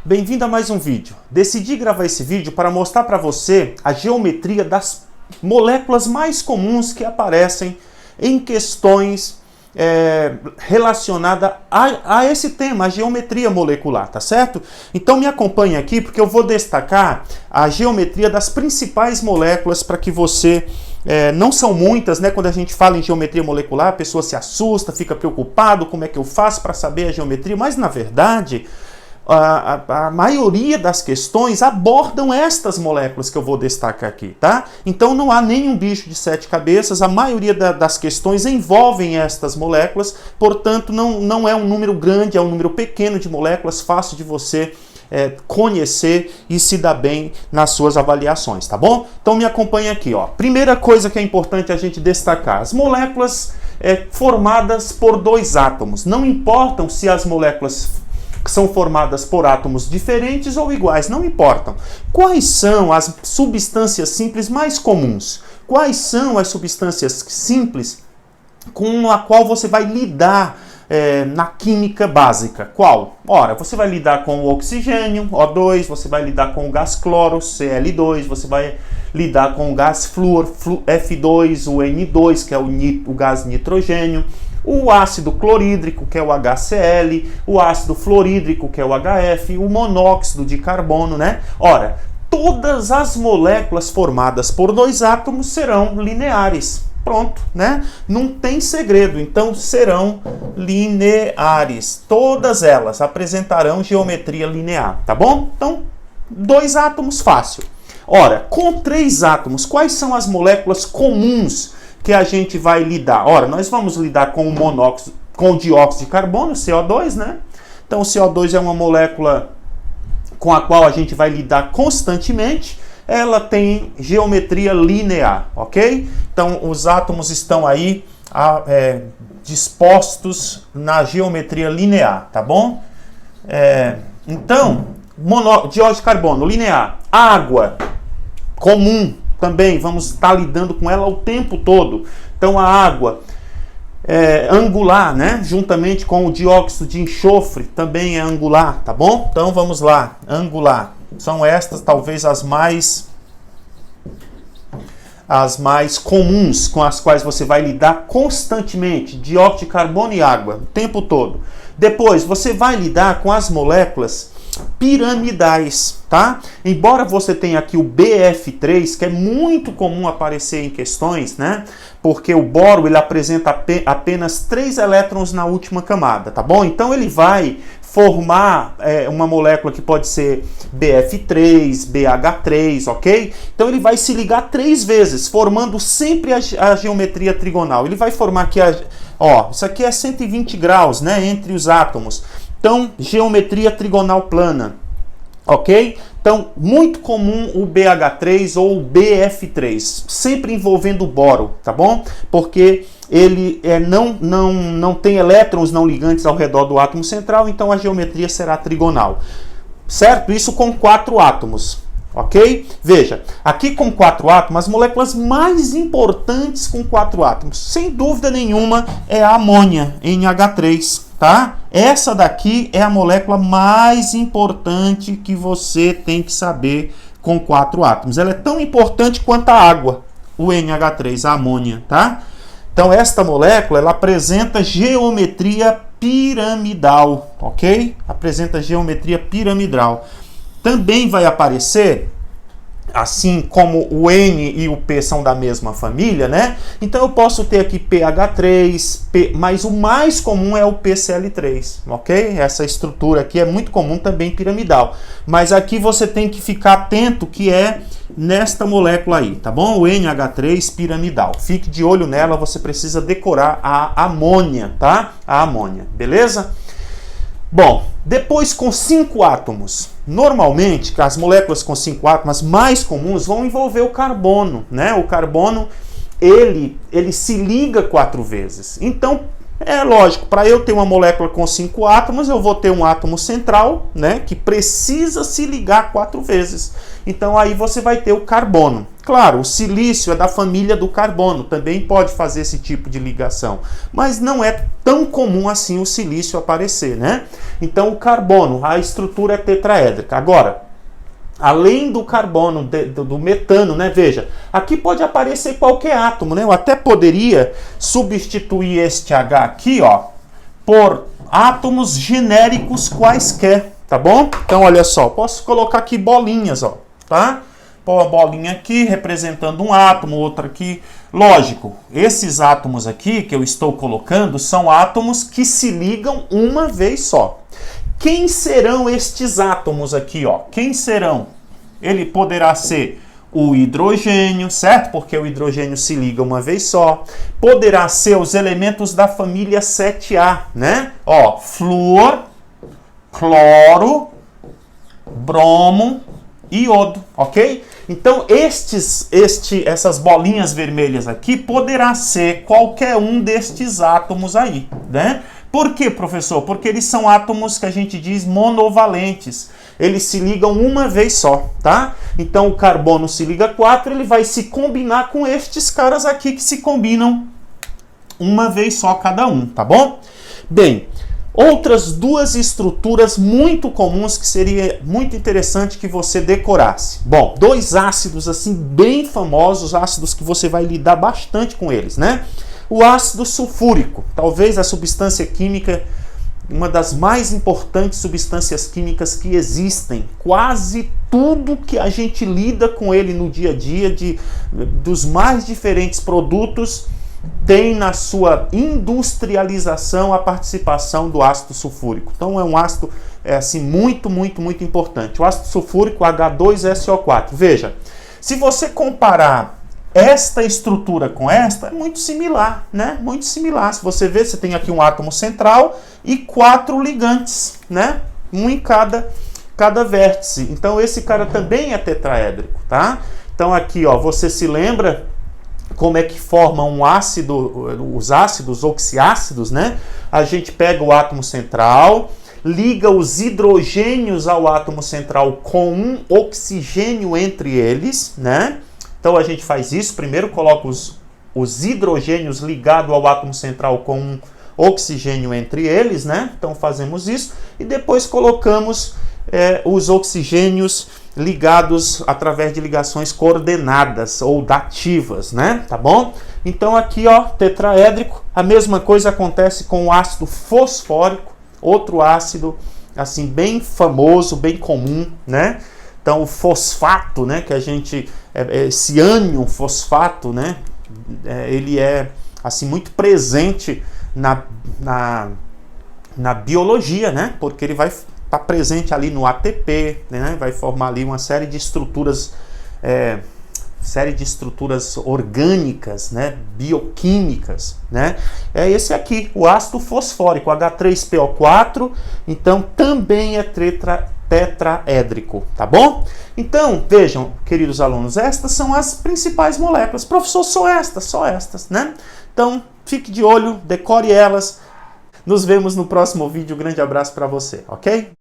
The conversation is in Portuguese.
Bem-vindo a mais um vídeo. Decidi gravar esse vídeo para mostrar para você a geometria das moléculas mais comuns que aparecem em questões relacionadas a esse tema, a geometria molecular, tá certo? Então me acompanhe aqui porque eu vou destacar a geometria das principais moléculas para que você... não são muitas, né? Quando a gente fala em geometria molecular, a pessoa se assusta, fica preocupado, como é que eu faço para saber a geometria? Mas na verdade... A maioria das questões abordam estas moléculas que eu vou destacar aqui, tá? Então não há nenhum bicho de 7 cabeças, a maioria das questões envolvem estas moléculas, portanto não é um número grande, é um número pequeno de moléculas, fácil de você conhecer e se dar bem nas suas avaliações, tá bom? Então me acompanha aqui, ó. Primeira coisa que é importante a gente destacar, as moléculas formadas por dois átomos. Não importam se as moléculas são formadas por átomos diferentes ou iguais, não importam. Quais são as substâncias simples mais comuns? Quais são as substâncias simples com a qual você vai lidar na química básica? Qual? Ora, você vai lidar com o oxigênio, O2, você vai lidar com o gás cloro, Cl2, você vai lidar com o gás flúor, F2, o N2, que é o gás nitrogênio, o ácido clorídrico, que é o HCl, o ácido fluorídrico, que é o HF, o monóxido de carbono, né? Ora, todas as moléculas formadas por dois átomos serão lineares. Pronto, né? Não tem segredo, então serão lineares. Todas elas apresentarão geometria linear, tá bom? Então, dois átomos, fácil. Ora, com três átomos, quais são as moléculas comuns que a gente vai lidar? Ora, nós vamos lidar com o monóxido, com o dióxido de carbono, CO2, né? Então, o CO2 é uma molécula com a qual a gente vai lidar constantemente. Ela tem geometria linear, ok? Então, os átomos estão aí dispostos na geometria linear, tá bom? Então, dióxido de carbono, linear. Água, comum. Também vamos estar lidando com ela o tempo todo. Então a água angular, né? Juntamente com o dióxido de enxofre, também é angular, tá bom? Então vamos lá, angular. São estas talvez as mais comuns com as quais você vai lidar constantemente. Dióxido de carbono e água, o tempo todo. Depois você vai lidar com as moléculas piramidais, tá? Embora você tenha aqui o BF3, que é muito comum aparecer em questões, né? Porque o boro ele apresenta apenas 3 elétrons na última camada, tá bom? Então ele vai formar uma molécula que pode ser BF3, BH3, ok? Então ele vai se ligar 3 vezes, formando sempre a geometria trigonal. Ele vai formar aqui, isso aqui é 120 graus, né? Entre os átomos. Então, geometria trigonal plana, ok? Então, muito comum o BH3 ou o BF3, sempre envolvendo o boro, tá bom? Porque ele não tem elétrons não ligantes ao redor do átomo central, então a geometria será trigonal, certo? Isso com 4 átomos, ok? Veja, aqui com 4 átomos, as moléculas mais importantes com 4 átomos, sem dúvida nenhuma, é a amônia, NH3, tá? Essa daqui é a molécula mais importante que você tem que saber com 4 átomos. Ela é tão importante quanto a água, o NH3, a amônia, tá? Então, esta molécula, ela apresenta geometria piramidal, ok? Apresenta geometria piramidal. Também vai aparecer, assim como o N e o P são da mesma família, né? Então eu posso ter aqui PH3, mas o mais comum é o PCl3, ok? Essa estrutura aqui é muito comum também piramidal. Mas aqui você tem que ficar atento que é nesta molécula aí, tá bom? O NH3 piramidal. Fique de olho nela, você precisa decorar a amônia, tá? A amônia, beleza? Bom, depois com 5 átomos. Normalmente, as moléculas com 5 átomos mais comuns vão envolver o carbono, né? O carbono, ele se liga 4 vezes. Então, é lógico, para eu ter uma molécula com 5 átomos, eu vou ter um átomo central, né? Que precisa se ligar 4 vezes. Então, aí você vai ter o carbono. Claro, o silício é da família do carbono, também pode fazer esse tipo de ligação, mas não é tão comum assim o silício aparecer, né? Então o carbono, a estrutura é tetraédrica. Agora, além do carbono, do metano, né? Veja, aqui pode aparecer qualquer átomo, né? Eu até poderia substituir este H aqui, ó, por átomos genéricos quaisquer, tá bom? Então, olha só, posso colocar aqui bolinhas, ó, tá? Pôr a bolinha aqui representando um átomo, outro aqui. Lógico, esses átomos aqui que eu estou colocando são átomos que se ligam uma vez só. Quem serão estes átomos aqui, ó? Quem serão? Ele poderá ser o hidrogênio, certo? Porque o hidrogênio se liga uma vez só. Poderá ser os elementos da família 7A, né? Ó, flúor, cloro, bromo e iodo, ok? Então, essas bolinhas vermelhas aqui poderá ser qualquer um destes átomos aí, né? Por quê, professor? Porque eles são átomos que a gente diz monovalentes. Eles se ligam uma vez só, tá? Então, o carbono se liga 4, ele vai se combinar com estes caras aqui que se combinam uma vez só cada um, tá bom? Bem, outras duas estruturas muito comuns que seria muito interessante que você decorasse. Bom, dois ácidos assim bem famosos, ácidos que você vai lidar bastante com eles, né? O ácido sulfúrico, talvez a substância química, uma das mais importantes substâncias químicas que existem. Quase tudo que a gente lida com ele no dia a dia, dos mais diferentes produtos, tem na sua industrialização a participação do ácido sulfúrico. Então é um ácido assim, muito importante. O ácido sulfúrico H2SO4. Veja, se você comparar esta estrutura com esta, é muito similar, né? Muito similar. Se você ver, você tem aqui um átomo central e 4 ligantes, né? Um em cada vértice. Então esse cara também é tetraédrico, tá? Então aqui, ó, você se lembra como é que forma um ácido, os ácidos oxiácidos, né? A gente pega o átomo central, liga os hidrogênios ao átomo central com um oxigênio entre eles, né? Então a gente faz isso, primeiro coloca os hidrogênios ligados ao átomo central com um oxigênio entre eles, né? Então fazemos isso e depois colocamos os oxigênios ligados através de ligações coordenadas ou dativas, né? Tá bom? Então aqui, ó, tetraédrico, a mesma coisa acontece com o ácido fosfórico, outro ácido assim bem famoso, bem comum, né? Então o fosfato, né, que a gente esse ânion fosfato, né, ele é assim muito presente na biologia, né? Porque ele vai estar presente ali no ATP, né? Vai formar ali uma série de estruturas orgânicas, né? Bioquímicas, né? É esse aqui, o ácido fosfórico, H3PO4, então também é tetraédrico, tá bom? Então, vejam, queridos alunos, estas são as principais moléculas. Professor, só estas, né? Então, fique de olho, decore elas. Nos vemos no próximo vídeo. Grande abraço para você, ok?